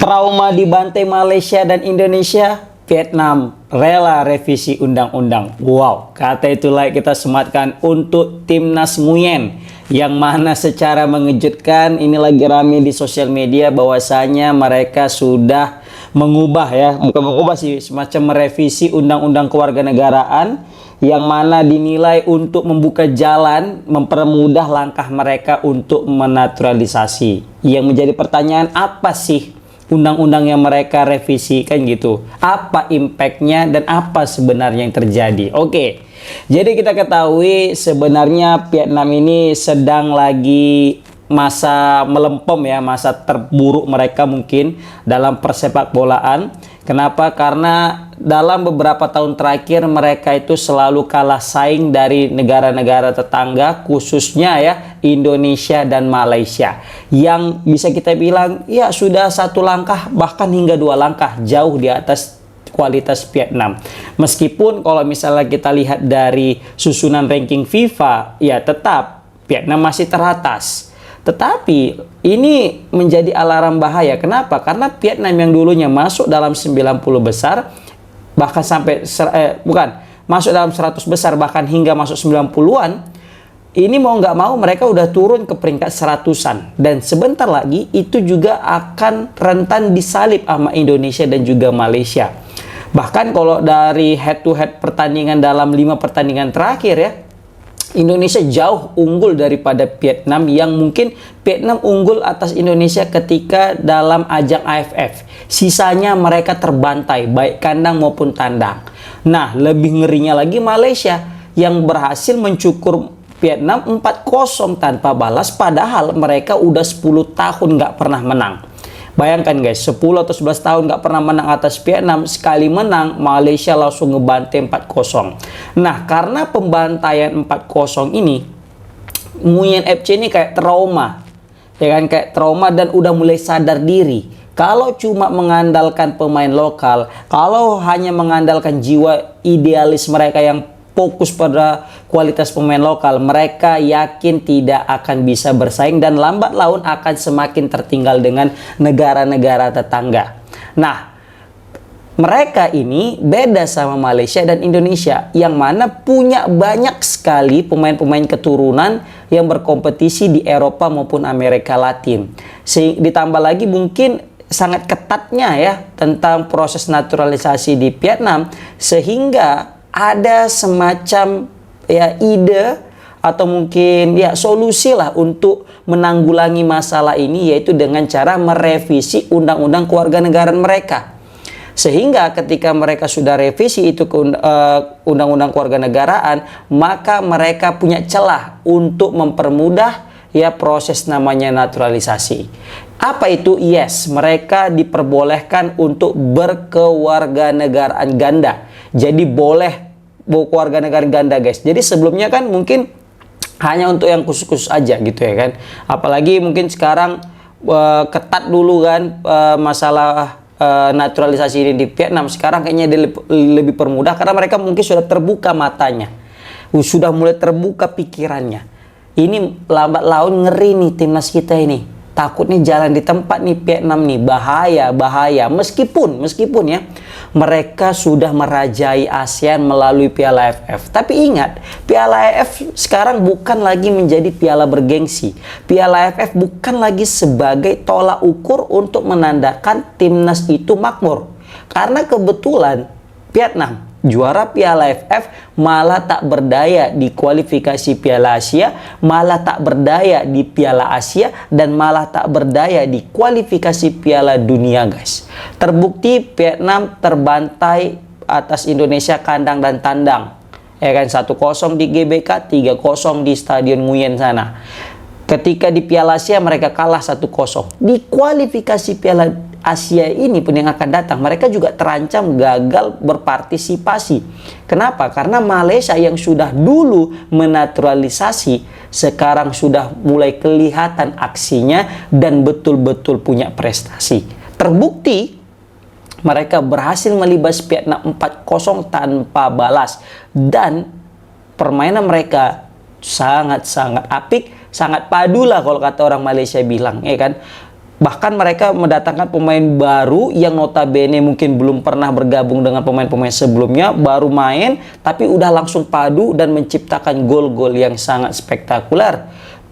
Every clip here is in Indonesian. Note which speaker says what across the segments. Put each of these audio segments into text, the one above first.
Speaker 1: Trauma dibantai Malaysia dan Indonesia, Vietnam rela revisi undang-undang. Wow, kata itulah kita sematkan untuk timnas Nguyen, yang mana secara mengejutkan ini lagi rame di sosial media bahwasanya mereka sudah mengubah, ya bukan mengubah sih, semacam merevisi undang-undang kewarganegaraan yang mana dinilai untuk membuka jalan, mempermudah langkah mereka untuk menaturalisasi. Yang menjadi pertanyaan, apa sih undang-undang yang mereka revisi, kan gitu? Apa impactnya dan apa sebenarnya yang terjadi? Oke, jadi kita ketahui sebenarnya Vietnam ini sedang lagi masa melempem, ya, masa terburuk mereka mungkin dalam persepak bolaan. Kenapa? Karena dalam beberapa tahun terakhir mereka itu selalu kalah saing dari negara-negara tetangga, khususnya ya Indonesia dan Malaysia, yang bisa kita bilang ya sudah satu langkah bahkan hingga dua langkah jauh di atas kualitas Vietnam. Meskipun kalau misalnya kita lihat dari susunan ranking FIFA, ya tetap Vietnam masih teratas. Tetapi ini menjadi alarm bahaya. Kenapa? Karena Vietnam yang dulunya masuk dalam 90 besar, bahkan sampai masuk dalam 100 besar, bahkan hingga masuk 90-an, ini mau nggak mau mereka udah turun ke peringkat 100-an. Dan sebentar lagi itu juga akan rentan disalip sama Indonesia dan juga Malaysia. Bahkan kalau dari head to head pertandingan dalam 5 pertandingan terakhir, ya, Indonesia jauh unggul daripada Vietnam, yang mungkin Vietnam unggul atas Indonesia ketika dalam ajang AFF. Sisanya mereka terbantai, baik kandang maupun tandang. Nah, lebih ngerinya lagi Malaysia yang berhasil mencukur Vietnam 4-0 tanpa balas, padahal mereka udah 10 tahun nggak pernah menang. Bayangkan guys, 10 atau 11 tahun nggak pernah menang atas Vietnam, sekali menang Malaysia langsung ngebantai 4-0. Nah, karena pembantaian 4-0 ini, Nguyen FC ini kayak trauma, ya kan, kayak trauma, dan udah mulai sadar diri. Kalau cuma mengandalkan pemain lokal, kalau hanya mengandalkan jiwa idealis mereka yang fokus pada kualitas pemain lokal, mereka yakin tidak akan bisa bersaing dan lambat laun akan semakin tertinggal dengan negara-negara tetangga. Nah, mereka ini beda sama Malaysia dan Indonesia, yang mana punya banyak sekali pemain-pemain keturunan yang berkompetisi di Eropa maupun Amerika Latin. Ditambah lagi mungkin sangat ketatnya ya tentang proses naturalisasi di Vietnam, sehingga ada semacam ya ide atau mungkin ya solusi lah untuk menanggulangi masalah ini, yaitu dengan cara merevisi undang-undang kewarganegaraan mereka. Sehingga ketika mereka sudah revisi itu ke undang-undang kewarganegaraan, maka mereka punya celah untuk mempermudah ya proses namanya naturalisasi. Apa itu? Yes, mereka diperbolehkan untuk berkewarganegaraan ganda. Jadi boleh kewarganegaraan ganda guys. Jadi sebelumnya kan mungkin hanya untuk yang khusus-khusus aja gitu ya kan. Apalagi mungkin sekarang ketat dulu kan masalah naturalisasi ini di Vietnam. Sekarang kayaknya lebih permudah karena mereka mungkin sudah terbuka matanya, sudah mulai terbuka pikirannya. Ini lambat laun ngeri nih timnas kita ini. Takutnya jalan di tempat nih Vietnam nih, bahaya. Meskipun ya mereka sudah merajai ASEAN melalui Piala AFF. Tapi ingat, Piala AFF sekarang bukan lagi menjadi piala bergengsi. Piala AFF bukan lagi sebagai tolak ukur untuk menandakan timnas itu makmur. Karena kebetulan Vietnam juara Piala AFF malah tak berdaya di kualifikasi Piala Asia, malah tak berdaya di Piala Asia, dan malah tak berdaya di kualifikasi Piala Dunia guys. Terbukti Vietnam terbantai atas Indonesia kandang dan tandang, ya kan, 1-0 di GBK, 3-0 di Stadion Nguyen sana. Ketika di Piala Asia mereka kalah 1-0. Di kualifikasi Piala Asia ini pun yang akan datang, mereka juga terancam gagal berpartisipasi. Kenapa? Karena Malaysia yang sudah dulu menaturalisasi, sekarang sudah mulai kelihatan aksinya dan betul-betul punya prestasi. Terbukti mereka berhasil melibas Vietnam 4-0 tanpa balas, dan permainan mereka sangat-sangat apik, sangat padu lah kalau kata orang Malaysia bilang, ya kan. Bahkan mereka mendatangkan pemain baru yang notabene mungkin belum pernah bergabung dengan pemain-pemain sebelumnya, baru main tapi udah langsung padu dan menciptakan gol-gol yang sangat spektakuler.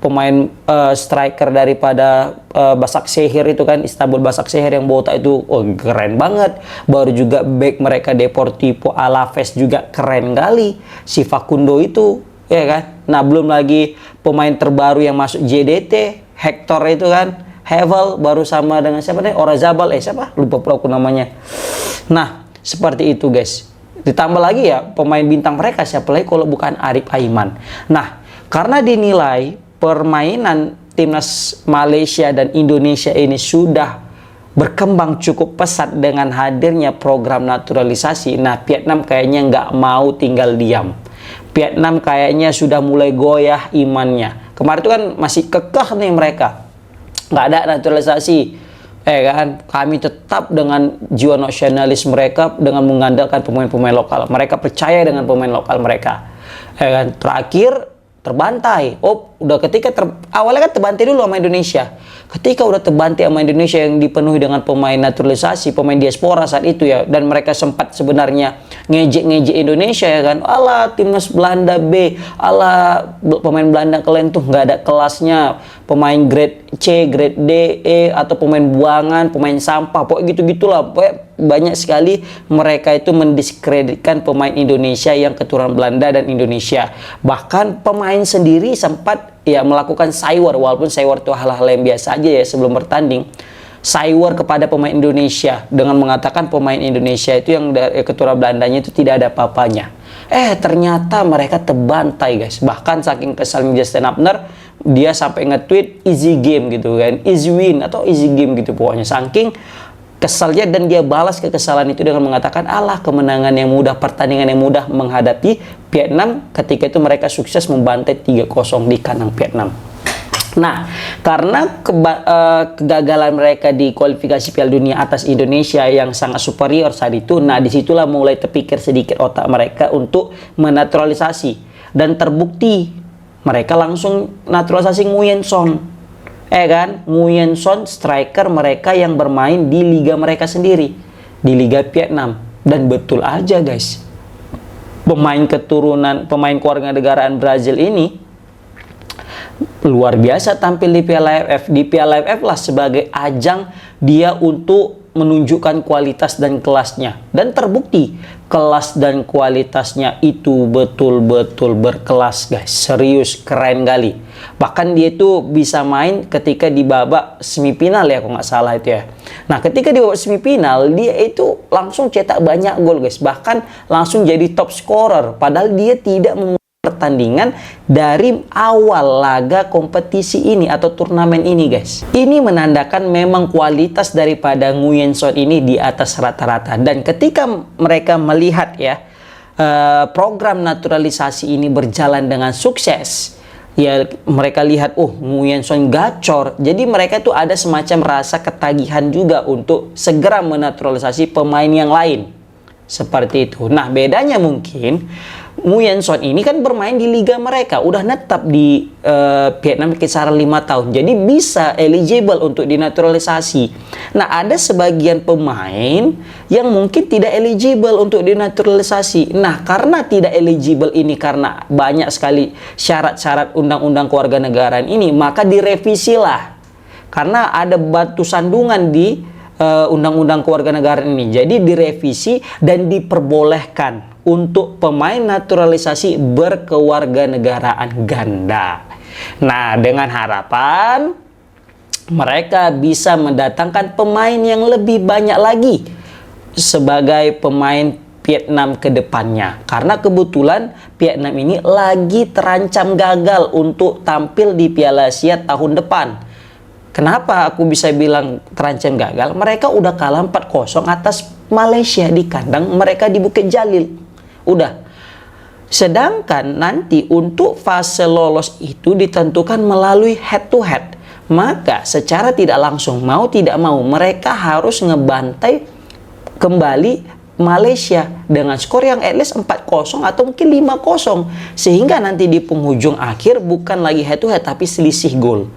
Speaker 1: Pemain striker daripada Başakşehir itu kan, Istanbul Başakşehir yang botak itu, oh keren banget. Baru juga back mereka Deportivo Alaves juga keren kali, si Facundo itu, ya kan. Nah, belum lagi pemain terbaru yang masuk JDT, Hector itu kan, Hevel baru sama dengan siapa nih? Orazabal, siapa? Lupa aku namanya. Nah, seperti itu guys. Ditambah lagi ya pemain bintang mereka siapa lagi kalau bukan Arif Aiman. Nah, karena dinilai permainan timnas Malaysia dan Indonesia ini sudah berkembang cukup pesat dengan hadirnya program naturalisasi. Nah, Vietnam kayaknya nggak mau tinggal diam. Vietnam kayaknya sudah mulai goyah imannya. Kemarin itu kan masih kekeh nih mereka, nggak ada naturalisasi, kan? Kami tetap dengan jiwa nasionalis mereka dengan mengandalkan pemain-pemain lokal. Mereka percaya dengan pemain lokal mereka, kan? Terakhir terbantai. Oh, udah ketika awalnya kan terbantai dulu sama Indonesia. Ketika udah terbantai sama Indonesia yang dipenuhi dengan pemain naturalisasi, pemain diaspora saat itu ya, dan mereka sempat sebenarnya ngejek-ngejek Indonesia ya kan. Alah, timnas Belanda B, alah pemain Belanda kalian tuh nggak ada kelasnya, pemain grade C, grade D, E, atau pemain buangan, pemain sampah, pokoknya gitu-gitulah. Pokoknya banyak sekali mereka itu mendiskreditkan pemain Indonesia yang keturunan Belanda dan Indonesia. Bahkan pemain sendiri sempat ya melakukan cywar, walaupun cywar itu hal-hal yang biasa aja ya sebelum bertanding. Cywar kepada pemain Indonesia dengan mengatakan pemain Indonesia itu yang dari keturunan Belandanya itu tidak ada apa-apanya. Ternyata mereka terbantai guys. Bahkan saking kesalnya Justin Abner, dia sampai nge-tweet easy game gitu kan, easy win atau easy game gitu pokoknya. Saking kesalnya, dan dia balas kekesalan itu dengan mengatakan alah kemenangan yang mudah, pertandingan yang mudah menghadapi Vietnam. Ketika itu mereka sukses membantai 3-0 di kandang Vietnam. Nah, karena kegagalan mereka di kualifikasi Piala Dunia atas Indonesia yang sangat superior saat itu, nah disitulah mulai terpikir sedikit otak mereka untuk menaturalisasi, dan terbukti mereka langsung naturalisasi Nguyen Son. Kan, Nguyen Son striker mereka yang bermain di liga mereka sendiri, di Liga Vietnam. Dan betul aja guys, pemain kewarganegaraan Brazil ini luar biasa tampil di Piala AFF. Di Piala AFF lah sebagai ajang dia untuk menunjukkan kualitas dan kelasnya, dan terbukti kelas dan kualitasnya itu betul-betul berkelas guys, serius keren kali. Bahkan dia itu bisa main ketika di babak semifinal ya kalau nggak salah itu ya. Nah, ketika di babak semifinal dia itu langsung cetak banyak gol guys, bahkan langsung jadi top scorer padahal dia tidak pertandingan dari awal laga kompetisi ini atau turnamen ini guys. Ini menandakan memang kualitas daripada Nguyen Son ini di atas rata-rata. Dan ketika mereka melihat ya program naturalisasi ini berjalan dengan sukses, ya mereka lihat Nguyen Son gacor. Jadi mereka tuh ada semacam rasa ketagihan juga untuk segera menaturalisasi pemain yang lain. Seperti itu. Nah, bedanya mungkin Nguyen Son ini kan bermain di liga mereka, udah netap di Vietnam kisaran 5 tahun, jadi bisa eligible untuk dinaturalisasi. Nah, ada sebagian pemain yang mungkin tidak eligible untuk dinaturalisasi. Nah, karena tidak eligible ini karena banyak sekali syarat-syarat undang-undang kewarganegaraan ini, maka direvisilah. Karena ada batu sandungan di undang-undang kewarganegaraan ini, jadi direvisi dan diperbolehkan untuk pemain naturalisasi berkewarganegaraan ganda. Nah, dengan harapan mereka bisa mendatangkan pemain yang lebih banyak lagi sebagai pemain Vietnam ke depannya. Karena kebetulan Vietnam ini lagi terancam gagal untuk tampil di Piala Asia tahun depan. Kenapa aku bisa bilang terancam gagal? Mereka udah kalah 4-0 atas Malaysia di kandang mereka di Bukit Jalil. Udah. Sedangkan nanti untuk fase lolos itu ditentukan melalui head to head. Maka secara tidak langsung, mau tidak mau, mereka harus ngebantai kembali Malaysia dengan skor yang at least 4-0 atau mungkin 5-0. Sehingga nanti di penghujung akhir bukan lagi head to head tapi selisih gol.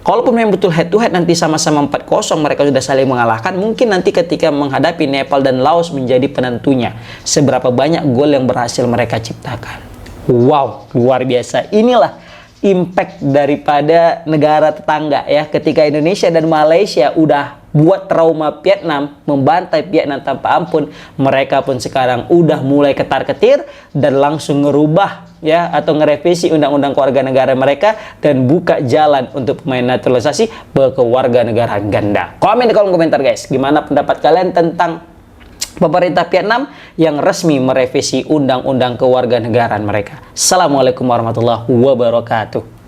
Speaker 1: Kalaupun memang betul head to head nanti sama-sama 4-0 mereka sudah saling mengalahkan, mungkin nanti ketika menghadapi Nepal dan Laos menjadi penentunya seberapa banyak gol yang berhasil mereka ciptakan. Wow, luar biasa. Inilah impact daripada negara tetangga ya. Ketika Indonesia dan Malaysia udah buat trauma Vietnam, membantai Vietnam tanpa ampun, mereka pun sekarang udah mulai ketar-ketir dan langsung ngerubah ya atau ngerevisi undang-undang kewarganegaraan mereka dan buka jalan untuk pemain naturalisasi berkewarganegaraan ganda. Komen di kolom komentar guys, gimana pendapat kalian tentang pemerintah Vietnam yang resmi merevisi undang-undang kewarganegaraan mereka. Assalamualaikum warahmatullahi wabarakatuh.